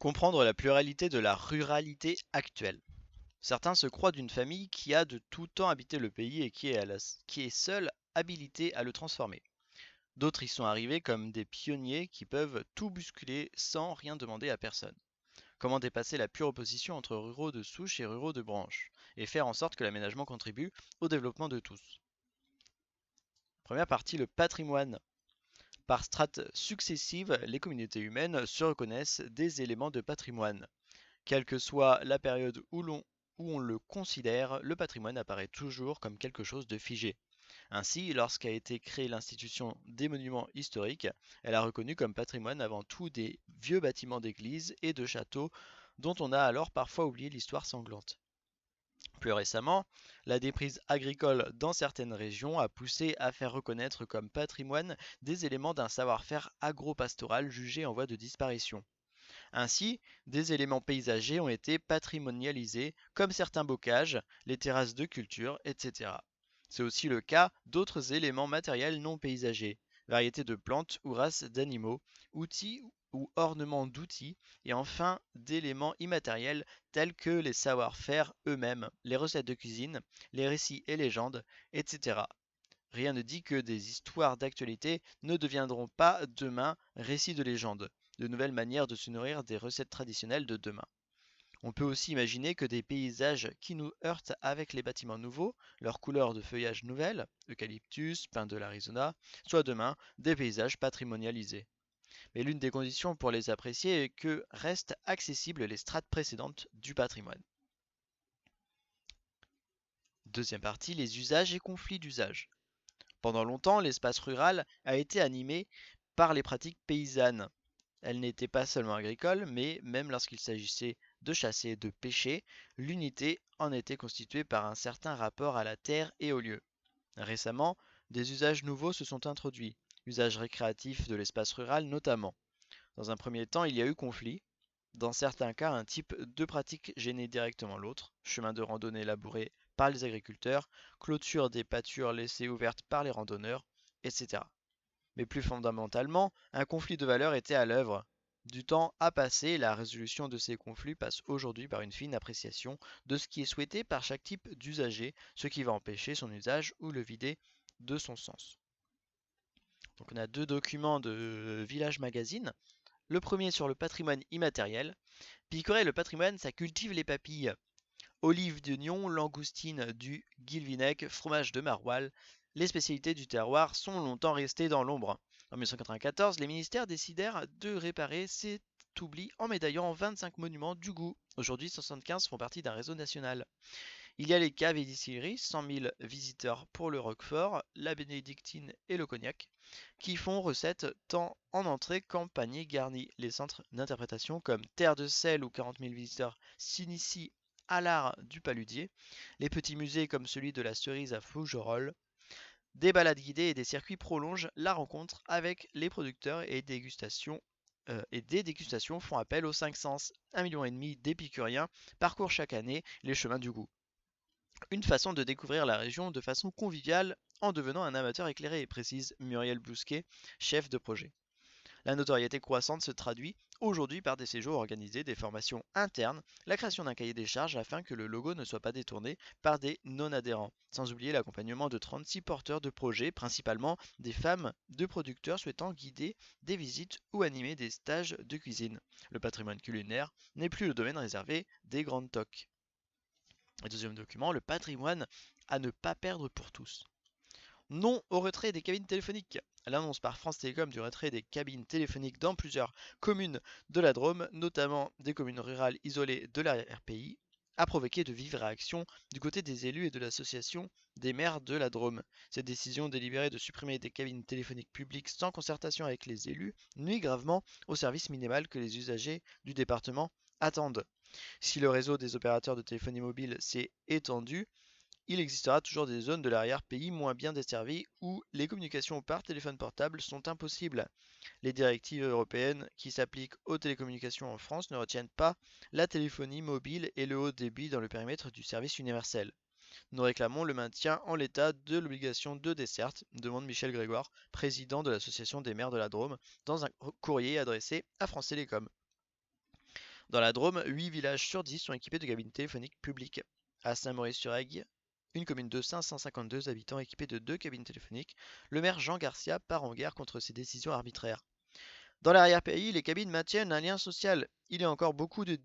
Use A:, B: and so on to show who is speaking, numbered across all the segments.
A: Comprendre la pluralité de la ruralité actuelle. Certains se croient d'une famille qui a de tout temps habité le pays et qui est seule habilitée à le transformer. D'autres y sont arrivés comme des pionniers qui peuvent tout bousculer sans rien demander à personne. Comment dépasser la pure opposition entre ruraux de souche et ruraux de branche, et faire en sorte que l'aménagement contribue au développement de tous. Première partie, le patrimoine. Par strates successives, les communautés humaines se reconnaissent des éléments de patrimoine. Quelle que soit la période où on le considère, le patrimoine apparaît toujours comme quelque chose de figé. Ainsi, lorsqu'a été créée l'institution des monuments historiques, elle a reconnu comme patrimoine avant tout des vieux bâtiments d'églises et de châteaux dont on a alors parfois oublié l'histoire sanglante. Plus récemment, la déprise agricole dans certaines régions a poussé à faire reconnaître comme patrimoine des éléments d'un savoir-faire agro-pastoral jugé en voie de disparition. Ainsi, des éléments paysagers ont été patrimonialisés, comme certains bocages, les terrasses de culture, etc. C'est aussi le cas d'autres éléments matériels non paysagers, variétés de plantes ou races d'animaux, outils ou ornements d'outils, et enfin d'éléments immatériels tels que les savoir-faire eux-mêmes, les recettes de cuisine, les récits et légendes, etc. Rien ne dit que des histoires d'actualité ne deviendront pas demain récits de légende, de nouvelles manières de se nourrir des recettes traditionnelles de demain. On peut aussi imaginer que des paysages qui nous heurtent avec les bâtiments nouveaux, leurs couleurs de feuillage nouvelles, eucalyptus, pin de l'Arizona, soient demain des paysages patrimonialisés. Mais l'une des conditions pour les apprécier est que restent accessibles les strates précédentes du patrimoine. Deuxième partie, les usages et conflits d'usage. Pendant longtemps, l'espace rural a été animé par les pratiques paysannes. Elles n'étaient pas seulement agricoles, mais même lorsqu'il s'agissait de chasser et de pêcher, l'unité en était constituée par un certain rapport à la terre et au lieu. Récemment, des usages nouveaux se sont introduits, usages récréatifs de l'espace rural notamment. Dans un premier temps, il y a eu conflit. Dans certains cas, un type de pratique gênait directement l'autre, chemin de randonnée labouré par les agriculteurs, clôture des pâtures laissées ouvertes par les randonneurs, etc. Mais plus fondamentalement, un conflit de valeurs était à l'œuvre. Du temps a passé, la résolution de ces conflits passe aujourd'hui par une fine appréciation de ce qui est souhaité par chaque type d'usager, ce qui va empêcher son usage ou le vider de son sens. Donc on a deux documents de Village Magazine. Le premier sur le patrimoine immatériel. Picorer le patrimoine, ça cultive les papilles. Olives d'oignon, langoustines du Guilvinec, fromage de maroilles, les spécialités du terroir sont longtemps restées dans l'ombre. En 1994, les ministères décidèrent de réparer cet oubli en médaillant 25 monuments du goût. Aujourd'hui, 75 font partie d'un réseau national. Il y a les caves et distilleries, 100 000 visiteurs pour le Roquefort, la bénédictine et le cognac, qui font recette tant en entrée qu'en panier garni. Les centres d'interprétation comme Terre de sel ou 40 000 visiteurs s'initient à l'art du paludier. Les petits musées comme celui de la cerise à Fougerolles. Des balades guidées et des circuits prolongent la rencontre avec les producteurs et des dégustations font appel aux cinq sens. 1,5 million d'épicuriens parcourent chaque année les chemins du goût. Une façon de découvrir la région de façon conviviale en devenant un amateur éclairé, précise Muriel Bousquet, chef de projet. La notoriété croissante se traduit aujourd'hui par des séjours organisés, des formations internes, la création d'un cahier des charges afin que le logo ne soit pas détourné par des non-adhérents, sans oublier l'accompagnement de 36 porteurs de projets, principalement des femmes de producteurs souhaitant guider des visites ou animer des stages de cuisine. Le patrimoine culinaire n'est plus le domaine réservé des grandes toques. Et deuxième document, le patrimoine à ne pas perdre pour tous. Non au retrait des cabines téléphoniques. L'annonce par France Télécom du retrait des cabines téléphoniques dans plusieurs communes de la Drôme, notamment des communes rurales isolées de la RPI, a provoqué de vives réactions du côté des élus et de l'association des maires de la Drôme. Cette décision délibérée de supprimer des cabines téléphoniques publiques sans concertation avec les élus nuit gravement au service minimal que les usagers du département attendent. Si le réseau des opérateurs de téléphonie mobile s'est étendu, il existera toujours des zones de l'arrière-pays moins bien desservies où les communications par téléphone portable sont impossibles. Les directives européennes qui s'appliquent aux télécommunications en France ne retiennent pas la téléphonie mobile et le haut débit dans le périmètre du service universel. Nous réclamons le maintien en l'état de l'obligation de desserte, demande Michel Grégoire, président de l'association des maires de la Drôme, dans un courrier adressé à France Télécom. Dans la Drôme, 8 villages sur 10 sont équipés de cabines téléphoniques publiques. À Saint-Maurice-sur-Aigle, une commune de 552 habitants équipée de 2 cabines téléphoniques, le maire Jean Garcia part en guerre contre ces décisions arbitraires. Dans l'arrière-pays, les cabines maintiennent un lien social. Il y a encore beaucoup de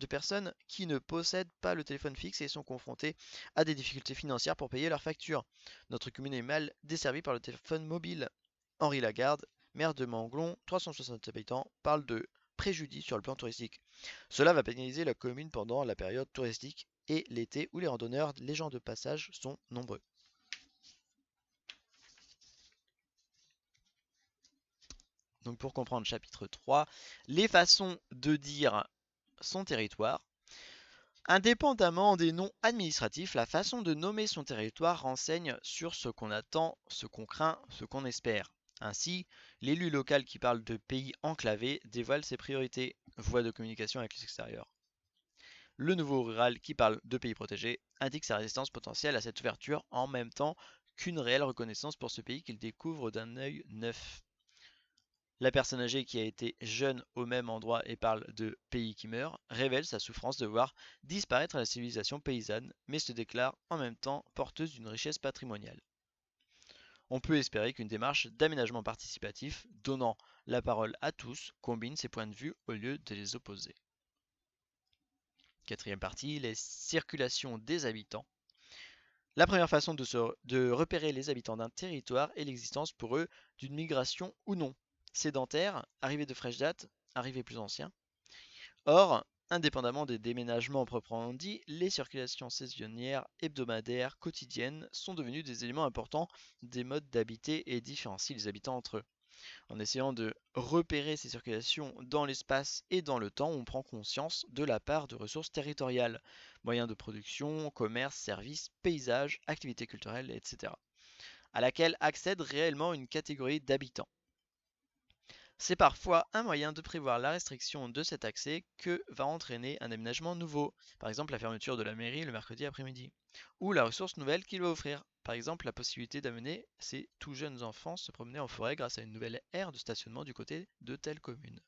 A: personnes qui ne possèdent pas le téléphone fixe et sont confrontées à des difficultés financières pour payer leurs factures. Notre commune est mal desservie par le téléphone mobile. Henri Lagarde, maire de Manglon, 360 habitants, parle de préjudice sur le plan touristique. Cela va pénaliser la commune pendant la période touristique et l'été où les randonneurs, les gens de passage sont nombreux. Donc pour comprendre chapitre 3, les façons de dire son territoire. Indépendamment des noms administratifs, la façon de nommer son territoire renseigne sur ce qu'on attend, ce qu'on craint, ce qu'on espère. Ainsi, l'élu local qui parle de pays enclavés dévoile ses priorités, voies de communication avec l'extérieur. Le nouveau rural qui parle de pays protégés indique sa résistance potentielle à cette ouverture en même temps qu'une réelle reconnaissance pour ce pays qu'il découvre d'un œil neuf. La personne âgée qui a été jeune au même endroit et parle de pays qui meurt révèle sa souffrance de voir disparaître la civilisation paysanne, mais se déclare en même temps porteuse d'une richesse patrimoniale. On peut espérer qu'une démarche d'aménagement participatif, donnant la parole à tous, combine ces points de vue au lieu de les opposer. Quatrième partie, les circulations des habitants. La première façon de repérer les habitants d'un territoire est l'existence pour eux d'une migration ou non. Sédentaire, arrivés de fraîche date, arrivés plus anciens. Or, indépendamment des déménagements proprement dit, les circulations saisonnières, hebdomadaires, quotidiennes sont devenues des éléments importants des modes d'habiter et différencient les habitants entre eux. En essayant de repérer ces circulations dans l'espace et dans le temps, on prend conscience de la part de ressources territoriales, moyens de production, commerce, services, paysages, activités culturelles, etc., à laquelle accède réellement une catégorie d'habitants. C'est parfois un moyen de prévoir la restriction de cet accès que va entraîner un aménagement nouveau, par exemple la fermeture de la mairie le mercredi après-midi, ou la ressource nouvelle qu'il va offrir, par exemple la possibilité d'amener ces tout jeunes enfants se promener en forêt grâce à une nouvelle aire de stationnement du côté de telle commune.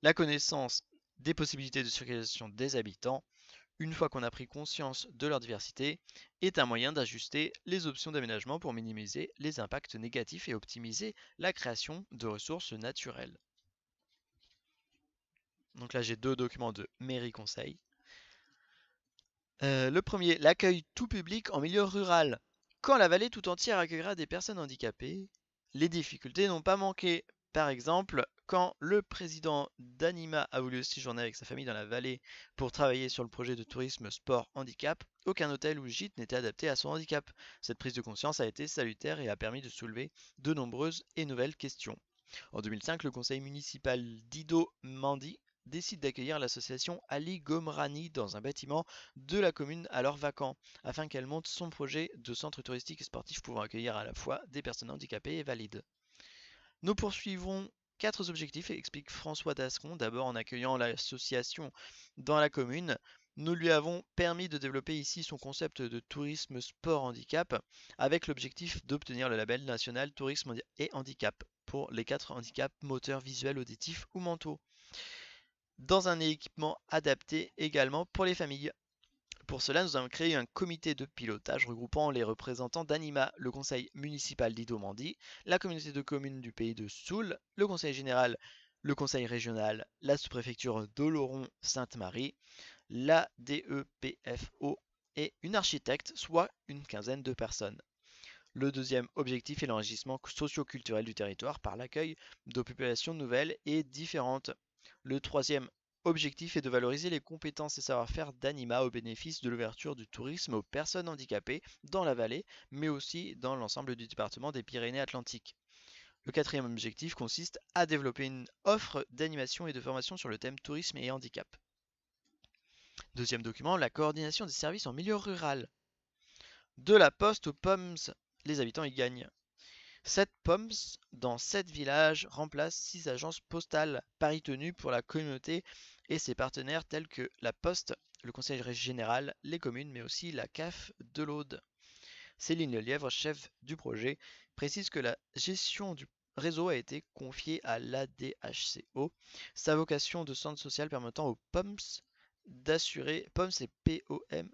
A: La connaissance des possibilités de circulation des habitants, une fois qu'on a pris conscience de leur diversité, est un moyen d'ajuster les options d'aménagement pour minimiser les impacts négatifs et optimiser la création de ressources naturelles. Donc là, j'ai 2 documents de mairie conseil. Le premier, l'accueil tout public en milieu rural. Quand la vallée tout entière accueillera des personnes handicapées, les difficultés n'ont pas manqué. Par exemple, quand le président d'Anima a voulu séjourner avec sa famille dans la vallée pour travailler sur le projet de tourisme sport handicap, aucun hôtel ou gîte n'était adapté à son handicap. Cette prise de conscience a été salutaire et a permis de soulever de nombreuses et nouvelles questions. En 2005, le conseil municipal d'Ido-Mandi décide d'accueillir l'association Ali Gomrani dans un bâtiment de la commune alors vacant, afin qu'elle monte son projet de centre touristique et sportif pouvant accueillir à la fois des personnes handicapées et valides. Nous poursuivrons 4 objectifs, explique François Dascon. D'abord, en accueillant l'association dans la commune, nous lui avons permis de développer ici son concept de tourisme sport handicap avec l'objectif d'obtenir le label national tourisme et handicap pour les 4 handicaps moteurs, visuels, auditifs ou mentaux, dans un équipement adapté également pour les familles. Pour cela, nous avons créé un comité de pilotage regroupant les représentants d'Anima, le conseil municipal d'Idomandi, la communauté de communes du pays de Soule, le conseil général, le conseil régional, la sous-préfecture d'Oloron-Sainte-Marie, la DEPFO et une architecte, soit une quinzaine de personnes. Le deuxième objectif est l'enrichissement socio-culturel du territoire par l'accueil de populations nouvelles et différentes. Le troisième objectif est de valoriser les compétences et savoir-faire d'Anima au bénéfice de l'ouverture du tourisme aux personnes handicapées dans la vallée, mais aussi dans l'ensemble du département des Pyrénées-Atlantiques. Le quatrième objectif consiste à développer une offre d'animation et de formation sur le thème tourisme et handicap. Deuxième document, la coordination des services en milieu rural. De la poste aux pommes, les habitants y gagnent. 7 POMS dans 7 villages remplacent 6 agences postales, pari tenu pour la communauté et ses partenaires tels que la Poste, le Conseil général, les communes, mais aussi la CAF de l'Aude. Céline Lelièvre, chef du projet, précise que la gestion du réseau a été confié à l'ADHCO. Sa vocation de centre social permettant aux POMS d'assurer, POMS c'est P-O-M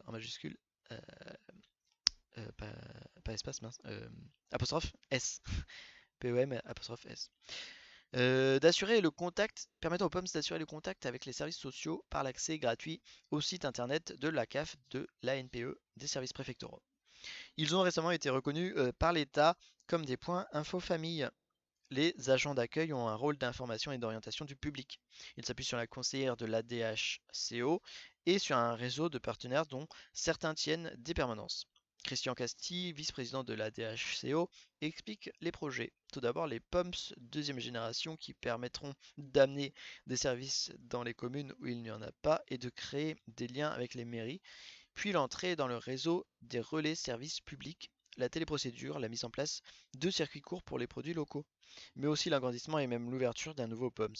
A: en majuscule, euh, pas espace mince, apostrophe S, P-O-M apostrophe S. D'assurer le contact, permettant aux POMS d'assurer le contact avec les services sociaux par l'accès gratuit au site internet de la CAF, de l'ANPE, des services préfectoraux. Ils ont récemment été reconnus par l'État comme des points info-famille. Les agents d'accueil ont un rôle d'information et d'orientation du public. Ils s'appuient sur la conseillère de l'ADHCO et sur un réseau de partenaires dont certains tiennent des permanences. Christian Casti, vice-président de l'ADHCO, explique les projets. Tout d'abord, les POMS deuxième génération qui permettront d'amener des services dans les communes où il n'y en a pas et de créer des liens avec les mairies, puis l'entrée dans le réseau des relais services publics, la téléprocédure, la mise en place de circuits courts pour les produits locaux, mais aussi l'agrandissement et même l'ouverture d'un nouveau POMS.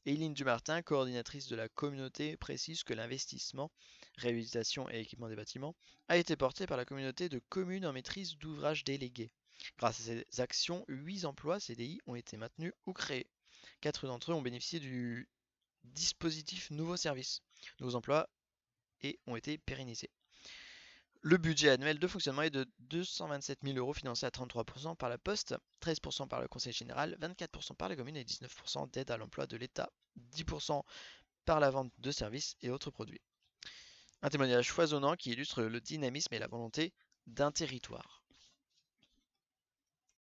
A: Eileen Dumartin, coordinatrice de la communauté, précise que l'investissement, réhabilitation et équipement des bâtiments, a été porté par la communauté de communes en maîtrise d'ouvrage délégués. Grâce à ces actions, 8 emplois CDI ont été maintenus ou créés. 4 d'entre eux ont bénéficié du dispositif Nouveaux Services. Nouveaux emplois et ont été pérennisés. Le budget annuel de fonctionnement est de 227 000 euros, financé à 33% par la Poste, 13% par le Conseil général, 24% par les communes et 19% d'aide à l'emploi de l'État, 10% par la vente de services et autres produits. Un témoignage foisonnant qui illustre le dynamisme et la volonté d'un territoire.